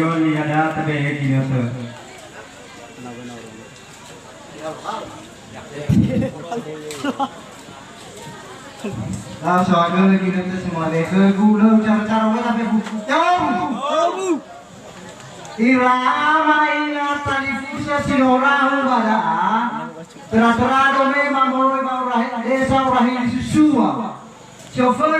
Yon ada tabe kini tu. Nah, soalnya lagi nanti semua deh gula cara-cara apa tapi jom. Irama ingat tadi pusat sinorang pada terado memang mau desa orang ini susua. Chauffeur